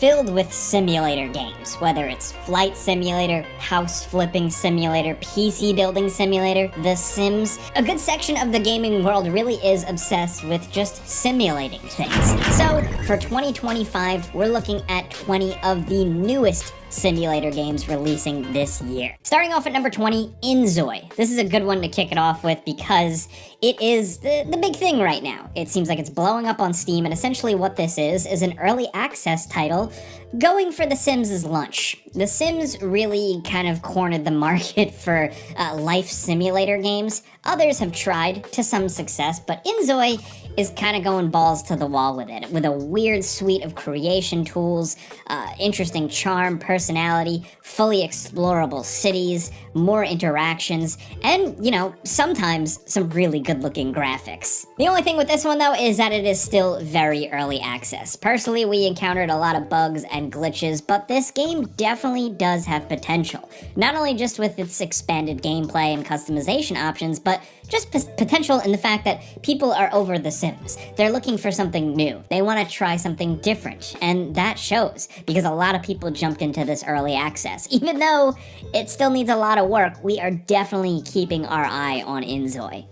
filled with simulator games, whether it's Flight Simulator, House Flipping Simulator, PC Building Simulator, The Sims. A good section of the gaming world really is obsessed with just simulating things. So, for 2025, we're looking at 20 of the newest simulator games releasing this year. Starting off at number 20, Inzoi. This is a good one to kick it off with because it is the big thing right now. It seems like it's blowing up on Steam, and essentially what this is an early access title going for The Sims' lunch. The Sims really kind of cornered the market for life simulator games. Others have tried to some success, but Inzoi is kind of going balls to the wall with it, with a weird suite of creation tools, interesting charm, personality, fully explorable cities, more interactions, and, sometimes some really good-looking graphics. The only thing with this one, though, is that it is still very early access. Personally, we encountered a lot of bugs and glitches, but this game definitely does have potential. Not only just with its expanded gameplay and customization options, but just potential in the fact that people are over The Sims. They're looking for something new. They want to try something different, and that shows, because a lot of people jumped into this early access. Even though it still needs a lot of work, we are definitely keeping our eye on Inzoi.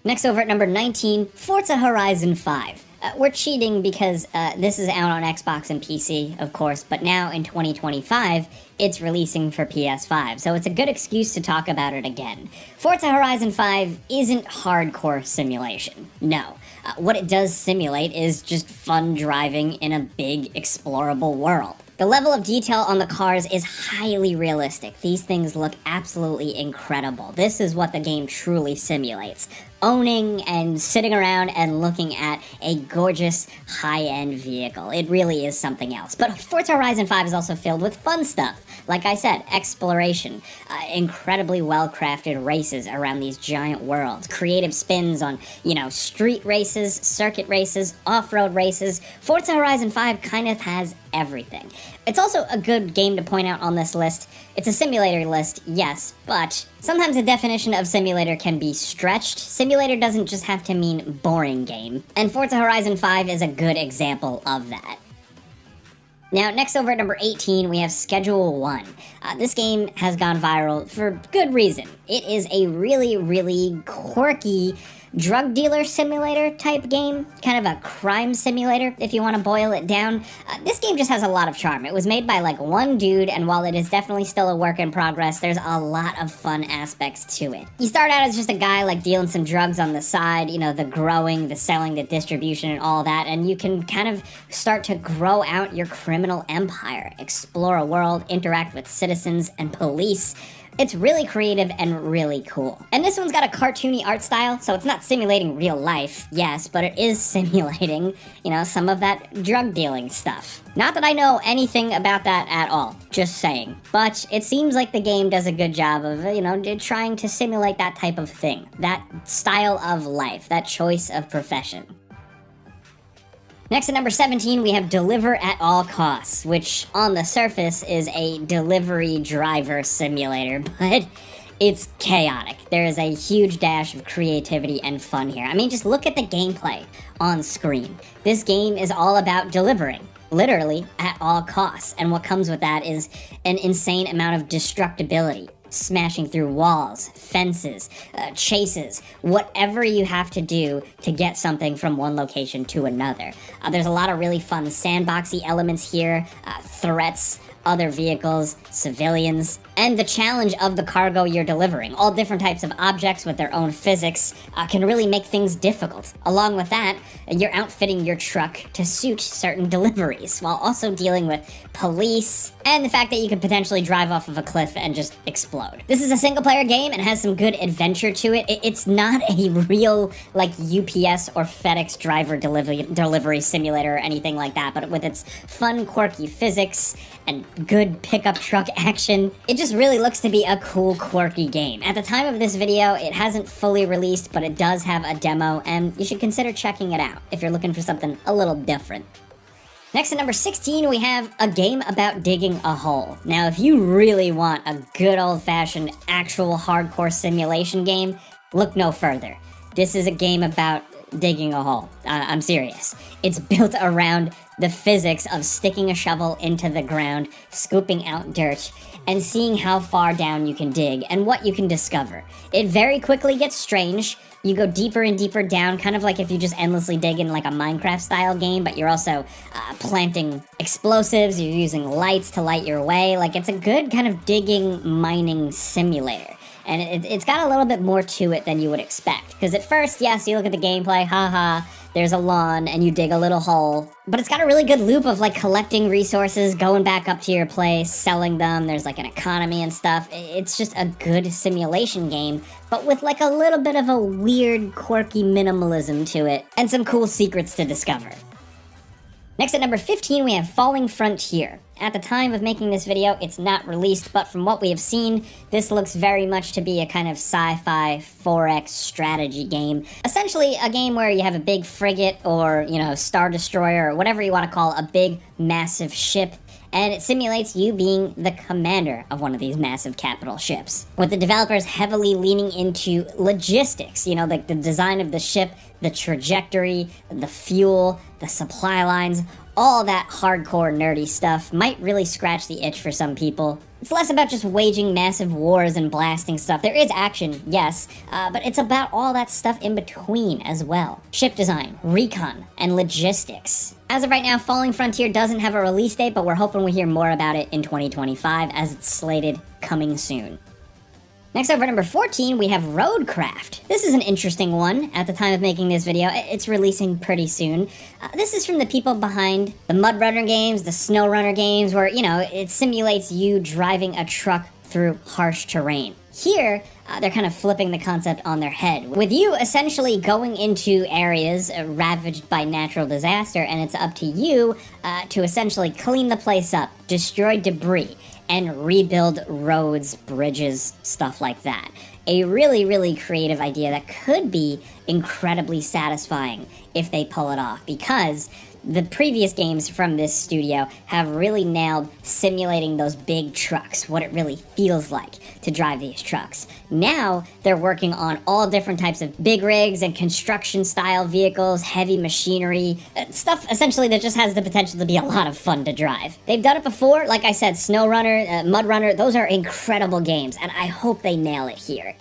Next, over at number 19, Forza Horizon 5. We're cheating because this is out on Xbox and PC, of course, but now in 2025, it's releasing for PS5, so it's a good excuse to talk about it again. Forza Horizon 5 isn't hardcore simulation, no. What it does simulate is just fun driving in a big, explorable world. The level of detail on the cars is highly realistic. These things look absolutely incredible. This is what the game truly simulates. Owning and sitting around and looking at a gorgeous, high-end vehicle. It really is something else. But Forza Horizon 5 is also filled with fun stuff. Like I said, exploration, incredibly well-crafted races around these giant worlds, creative spins on, street races, circuit races, off-road races. Forza Horizon 5 kind of has everything. It's also a good game to point out on this list. It's a simulator list, yes, but sometimes the definition of simulator can be stretched. Simulator doesn't just have to mean boring game, and Forza Horizon 5 is a good example of that. Now, next over at number 18, we have Schedule 1. This game has gone viral for good reason. It is a really, really quirky drug dealer simulator type game, kind of a crime simulator if you want to boil it down. This game just has a lot of charm. It was made by one dude, and while it is definitely still a work in progress, there's a lot of fun aspects to it. You start out as just a guy dealing some drugs on the side, the growing, the selling, the distribution, and all that, and you can kind of start to grow out your criminal empire, explore a world, interact with citizens and police. It's really creative and really cool. And this one's got a cartoony art style, so it's not simulating real life, yes, but it is simulating, some of that drug dealing stuff. Not that I know anything about that at all, just saying. But it seems like the game does a good job of, trying to simulate that type of thing, that style of life, that choice of profession. Next at number 17, we have Deliver at All Costs, which on the surface is a delivery driver simulator, but it's chaotic. There is a huge dash of creativity and fun here. Just look at the gameplay on screen. This game is all about delivering, literally at all costs, and what comes with that is an insane amount of destructibility. Smashing through walls, fences, chases, whatever you have to do to get something from one location to another. There's a lot of really fun sandboxy elements here, threats, other vehicles, civilians, and the challenge of the cargo you're delivering. All different types of objects with their own physics can really make things difficult. Along with that, you're outfitting your truck to suit certain deliveries, while also dealing with police, and the fact that you could potentially drive off of a cliff and just explode. This is a single-player game and has some good adventure to it. It's not a real, UPS or FedEx driver delivery simulator or anything like that, but with its fun, quirky physics and good pickup truck action, it just really looks to be a cool, quirky game. At the time of this video, it hasn't fully released, but it does have a demo, and you should consider checking it out if you're looking for something a little different. Next at number 16, we have a game about digging a hole. Now, if you really want a good old-fashioned, actual hardcore simulation game, look no further. This is a game about digging a hole. I'm serious. It's built around the physics of sticking a shovel into the ground, scooping out dirt, and seeing how far down you can dig and what you can discover. It very quickly gets strange. You go deeper and deeper down, kind of like if you just endlessly dig in like a Minecraft-style game, but you're also planting explosives, you're using lights to light your way. Like, it's a good kind of digging, mining simulator. And it's got a little bit more to it than you would expect. Because at first, yes, you look at the gameplay, haha, there's a lawn, and you dig a little hole. But it's got a really good loop of, like, collecting resources, going back up to your place, selling them, there's, like, an economy and stuff. It's just a good simulation game, but with, like, a little bit of a weird, quirky minimalism to it, and some cool secrets to discover. Next at number 15, we have Falling Frontier. At the time of making this video, it's not released, but from what we have seen, this looks very much to be a kind of sci-fi 4X strategy game. Essentially, a game where you have a big frigate or, Star Destroyer or whatever you want to call a big, massive ship, and it simulates you being the commander of one of these massive capital ships. With the developers heavily leaning into logistics, like the design of the ship, the trajectory, the fuel, the supply lines, all that hardcore nerdy stuff might really scratch the itch for some people. It's less about just waging massive wars and blasting stuff. There is action, yes, but it's about all that stuff in between as well. Ship design, recon, and logistics. As of right now, Falling Frontier doesn't have a release date, but we're hoping we hear more about it in 2025 as it's slated coming soon. Next up for number 14, we have Roadcraft. This is an interesting one. At the time of making this video, it's releasing pretty soon. This is from the people behind the Mud Runner games, the Snow Runner games, where, it simulates you driving a truck through harsh terrain. Here, they're kind of flipping the concept on their head, with you essentially going into areas ravaged by natural disaster, and it's up to you to essentially clean the place up, destroy debris, and rebuild roads, bridges, stuff like that. A really, really creative idea that could be incredibly satisfying if they pull it off, because the previous games from this studio have really nailed simulating those big trucks, what it really feels like to drive these trucks. Now they're working on all different types of big rigs and construction style vehicles, heavy machinery, stuff essentially that just has the potential to be a lot of fun to drive. They've done it before, like I said, Snow Runner, Mud Runner, those are incredible games, and I hope they nail it here.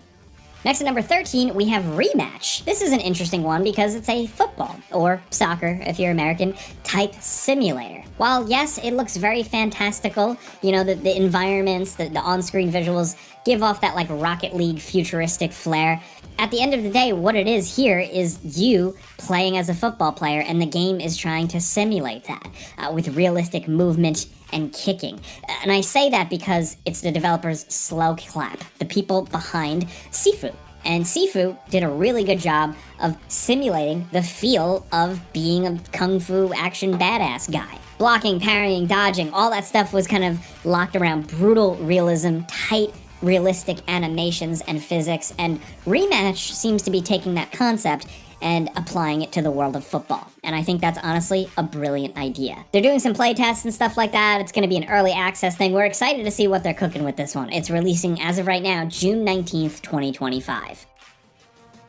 Next at number 13, we have Rematch. This is an interesting one because it's a football, or soccer if you're American, type simulator. While yes, it looks very fantastical, the environments, the on-screen visuals give off that like Rocket League futuristic flair. At the end of the day, what it is here is you playing as a football player, and the game is trying to simulate that with realistic movement and kicking. And I say that because it's the developers Slow Clap, the people behind Sifu. And Sifu did a really good job of simulating the feel of being a kung fu action badass guy. Blocking, parrying, dodging, all that stuff was kind of locked around brutal realism, tight, realistic animations and physics, and Rematch seems to be taking that concept and applying it to the world of football. And I think that's honestly a brilliant idea. They're doing some playtests and stuff like that. It's going to be an early access thing. We're excited to see what they're cooking with this one. It's releasing, as of right now, June 19th, 2025.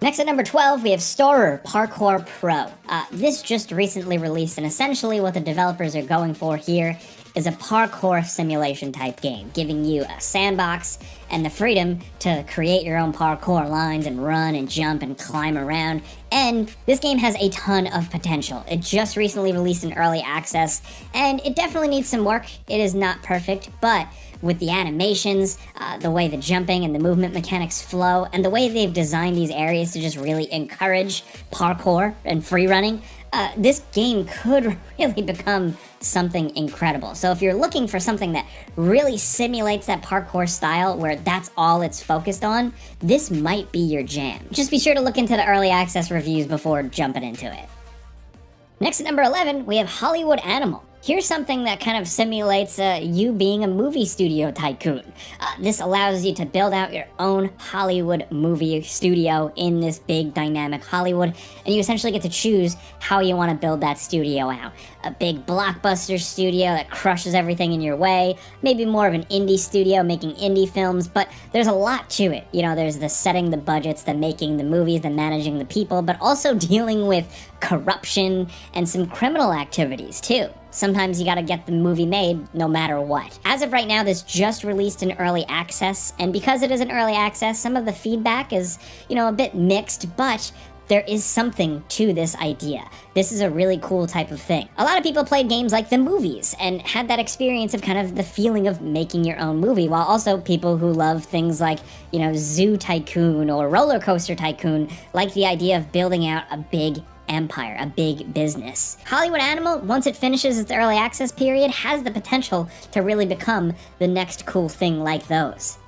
Next at number 12, we have Storer Parkour Pro. This just recently released, and essentially what the developers are going for here is a parkour simulation type game, giving you a sandbox and the freedom to create your own parkour lines and run and jump and climb around. And this game has a ton of potential. It just recently released in early access, and it definitely needs some work. It is not perfect, but with the animations, the way the jumping and the movement mechanics flow, and the way they've designed these areas to just really encourage parkour and free running, this game could really become something incredible. So if you're looking for something that really simulates that parkour style where that's all it's focused on, this might be your jam. Just be sure to look into the early access reviews before jumping into it. Next at number 11, we have Hollywood Animal. Here's something that kind of simulates you being a movie studio tycoon. This allows you to build out your own Hollywood movie studio in this big dynamic Hollywood, and you essentially get to choose how you want to build that studio out. A big blockbuster studio that crushes everything in your way, maybe more of an indie studio making indie films, but there's a lot to it. You know, there's the setting the budgets, the making the movies, the managing the people, but also dealing with corruption and some criminal activities too. Sometimes you gotta get the movie made no matter what. As of right now, this just released in early access, and because it is in early access, some of the feedback is, a bit mixed, but there is something to this idea. This is a really cool type of thing. A lot of people played games like the movies and had that experience of kind of the feeling of making your own movie, while also people who love things like, Zoo Tycoon or Roller Coaster Tycoon like the idea of building out a big empire, a big business. Hollywood Animal, once it finishes its early access period, has the potential to really become the next cool thing like those.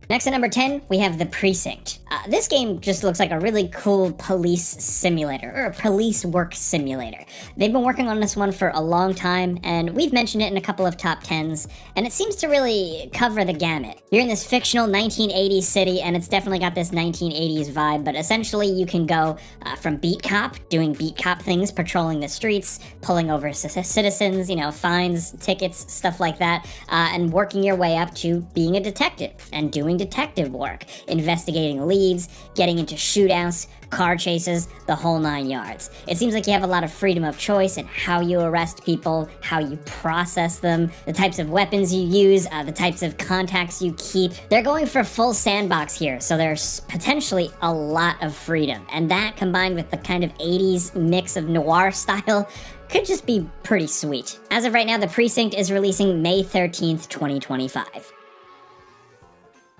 Next at number 10, we have The Precinct. This game just looks like a really cool police simulator, or a police work simulator. They've been working on this one for a long time, and we've mentioned it in a couple of top 10s, and it seems to really cover the gamut. You're in this fictional 1980s city, and it's definitely got this 1980s vibe, but essentially you can go from beat cop, doing beat cop things, patrolling the streets, pulling over citizens, fines, tickets, stuff like that, and working your way up to being a detective and doing detective work, investigating leads, getting into shootouts, car chases, the whole 9 yards. It seems like you have a lot of freedom of choice in how you arrest people, how you process them, the types of weapons you use, the types of contacts you keep. They're going for full sandbox here, so there's potentially a lot of freedom. And that, combined with the kind of 80s mix of noir style, could just be pretty sweet. As of right now, The Precinct is releasing May 13th, 2025.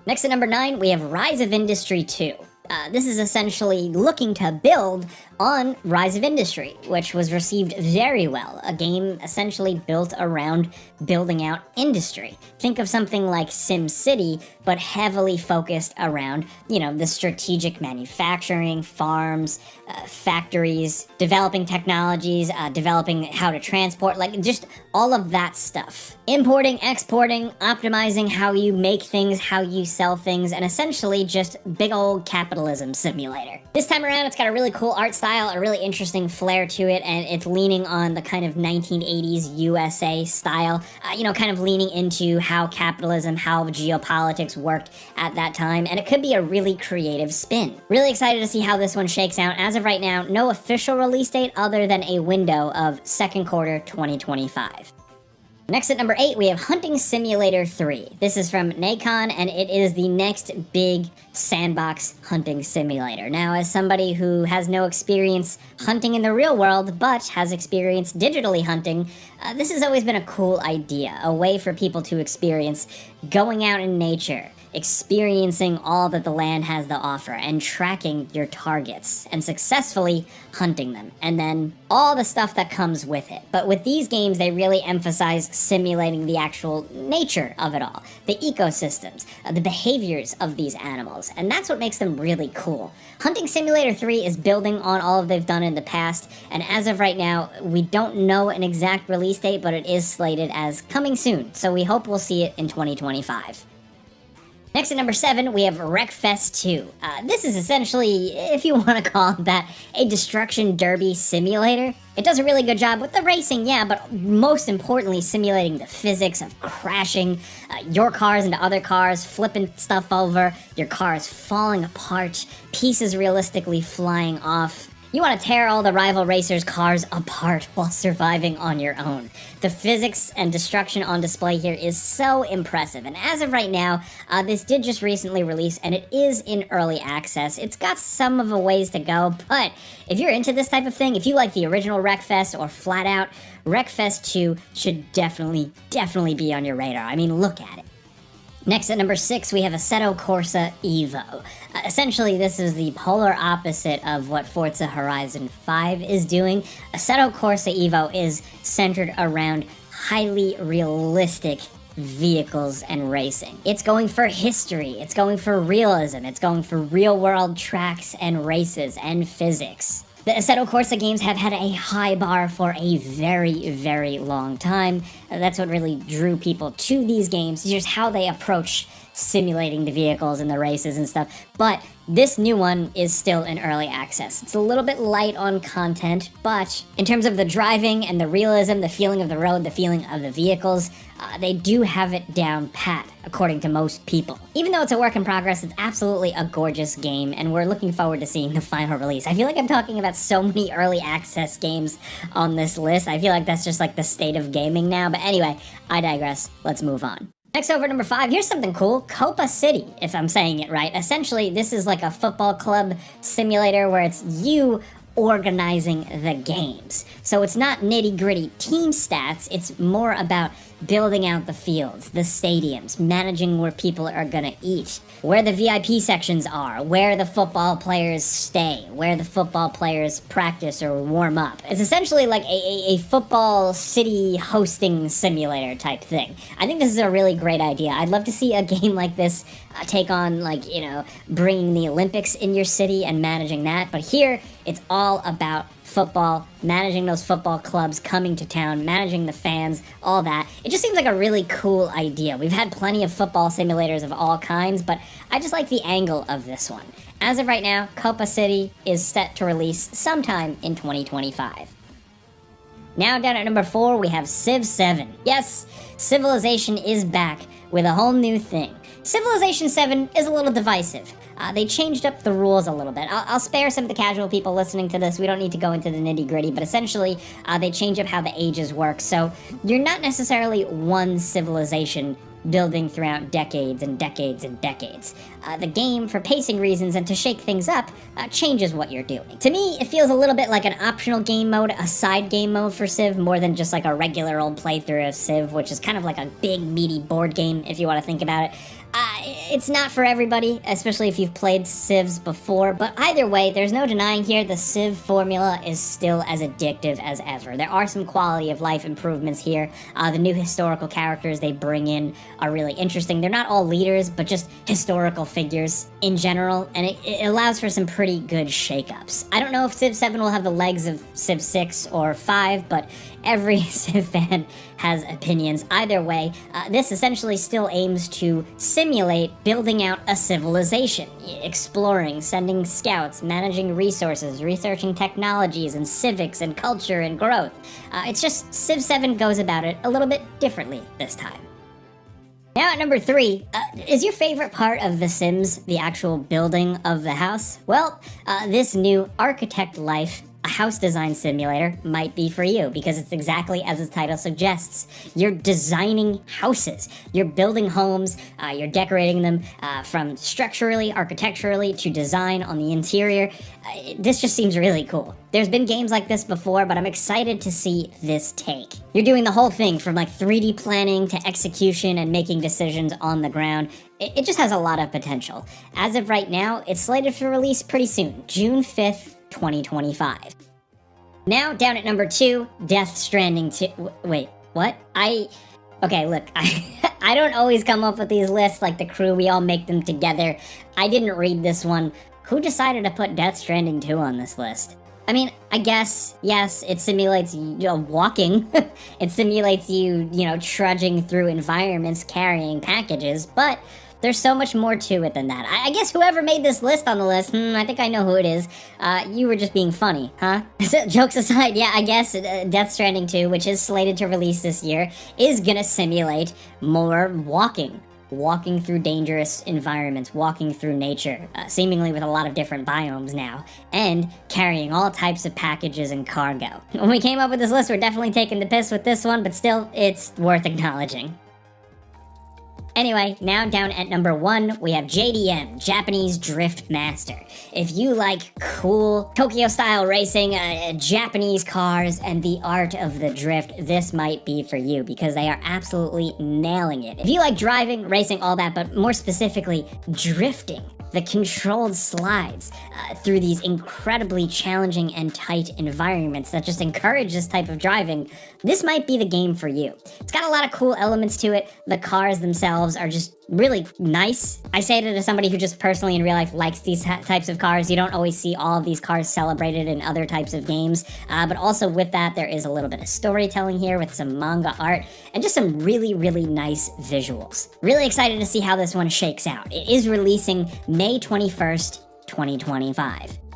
Next at number 9, we have Rise of Industry 2. This is essentially looking to build on Rise of Industry, which was received very well. A game essentially built around building out industry. Think of something like SimCity, but heavily focused around, the strategic manufacturing, farms, factories, developing technologies, developing how to transport, just all of that stuff. Importing, exporting, optimizing how you make things, how you sell things, and essentially just big old capitalism simulator. This time around, it's got a really cool art style, a really interesting flair to it, and it's leaning on the kind of 1980s USA style, kind of leaning into how capitalism, how geopolitics worked at that time, and it could be a really creative spin. Really excited to see how this one shakes out. As of right now, no official release date other than a window of second quarter 2025. Next at number 8, we have Hunting Simulator 3. This is from Nacon, and it is the next big sandbox hunting simulator. Now, as somebody who has no experience hunting in the real world, but has experience digitally hunting, this has always been a cool idea, a way for people to experience going out in nature, experiencing all that the land has to offer, and tracking your targets, and successfully hunting them, and then all the stuff that comes with it. But with these games, they really emphasize simulating the actual nature of it all, the ecosystems, the behaviors of these animals, and that's what makes them really cool. Hunting Simulator 3 is building on all of they've done in the past, and as of right now, we don't know an exact release date, but it is slated as coming soon, so we hope we'll see it in 2025. Next at number 7, we have Wreckfest 2. This is essentially, if you want to call it that, a destruction derby simulator. It does a really good job with the racing, yeah, but most importantly, simulating the physics of crashing your cars into other cars, flipping stuff over, your cars falling apart, pieces realistically flying off. You want to tear all the rival racers' cars apart while surviving on your own. The physics and destruction on display here is so impressive, and as of right now, this did just recently release, and it is in early access. It's got some of a ways to go, but if you're into this type of thing, if you like the original Wreckfest or flat out, Wreckfest 2 should definitely be on your radar. I mean, look at it. Next at number 6, we have Assetto Corsa Evo. Essentially, this is the polar opposite of what Forza Horizon 5 is doing. Assetto Corsa Evo is centered around highly realistic vehicles and racing. It's going for history, it's going for realism, it's going for real-world tracks and races and physics. The Assetto Corsa games have had a high bar for a very, very long time. That's what really drew people to these games, just how they approach simulating the vehicles and the races and stuff. But this new one is still in early access. It's a little bit light on content, but in terms of the driving and the realism, the feeling of the road, the feeling of the vehicles, they do have it down pat, according to most people. Even though it's a work in progress, it's absolutely a gorgeous game, and we're looking forward to seeing the final release. I feel like I'm talking about so many early access games on this list. I feel like that's just like the state of gaming now, but anyway, I digress. Let's move on. Next over at number 5, here's something cool. Copa City, if I'm saying it right. Essentially, this is like a football club simulator where it's you organizing the games. So it's not nitty-gritty team stats, it's more about building out the fields, the stadiums, managing where people are gonna eat, where the VIP sections are, where the football players stay, where the football players practice or warm up. It's essentially like a football city hosting simulator type thing. I think this is a really great idea. I'd love to see a game like this take on, like, you know, bringing the Olympics in your city and managing that. But here, it's all about football, managing those football clubs coming to town, managing the fans, all that. It just seems like a really cool idea. We've had plenty of football simulators of all kinds, but I just like the angle of this one. As of right now, Copa City is set to release sometime in 2025. Now down at number 4, we have Civ 7. Yes, Civilization is back with a whole new thing. Civilization 7 is a little divisive. They changed up the rules a little bit. I'll spare some of the casual people listening to this. We don't need to go into the nitty-gritty, but essentially, they change up how the ages work. So you're not necessarily one civilization building throughout decades and decades and decades. The game, for pacing reasons and to shake things up, changes what you're doing. To me, it feels a little bit like an optional game mode, a side game mode for Civ, more than just like a regular old playthrough of Civ, which is kind of like a big, meaty board game, if you want to think about it. It's not for everybody, especially if you've played Civs before, but either way, there's no denying here the Civ formula is still as addictive as ever. There are some quality of life improvements here. The new historical characters they bring in are really interesting. They're not all leaders, but just historical figures in general, and it allows for some pretty good shakeups. I don't know if Civ 7 will have the legs of Civ 6 or 5, but every Civ fan has opinions. Either way, this essentially still aims to simulate building out a civilization, exploring, sending scouts, managing resources, researching technologies and civics and culture and growth. It's just Civ 7 goes about it a little bit differently this time. Now at number 3, is your favorite part of The Sims the actual building of the house? Well, this new Architect Life, a house design simulator, might be for you, because it's exactly as its title suggests. You're designing houses. You're building homes, you're decorating them from structurally, architecturally, to design on the interior. This just seems really cool. There's been games like this before, but I'm excited to see this take. You're doing the whole thing from like 3D planning to execution and making decisions on the ground. It just has a lot of potential. As of right now, it's slated for release pretty soon, June 5th, 2025. Now, down at number 2, Death Stranding 2. Wait, what? Okay, look, I don't always come up with these lists like the crew. We all make them together. I didn't read this one. Who decided to put Death Stranding 2 on this list? I mean, I guess, yes, it simulates, walking. It simulates you, trudging through environments, carrying packages, but there's so much more to it than that. I guess whoever made this list on the list, I think I know who it is. You were just being funny, huh? Jokes aside, yeah, I guess Death Stranding 2, which is slated to release this year, is gonna simulate more walking. Walking through dangerous environments, walking through nature, seemingly with a lot of different biomes now, and carrying all types of packages and cargo. When we came up with this list, we're definitely taking the piss with this one, but still, it's worth acknowledging. Anyway, now down at number 1, we have JDM, Japanese Drift Master. If you like cool Tokyo-style racing, Japanese cars, and the art of the drift, this might be for you, because they are absolutely nailing it. If you like driving, racing, all that, but more specifically, drifting, the controlled slides through these incredibly challenging and tight environments that just encourage this type of driving, this might be the game for you. It's got a lot of cool elements to it. The cars themselves are just really nice. I say it as somebody who just personally in real life likes these types of cars. You don't always see all of these cars celebrated in other types of games, but also with that, there is a little bit of storytelling here with some manga art and just some really, really nice visuals. Really excited to see how this one shakes out. It is releasing May 21st, 2025.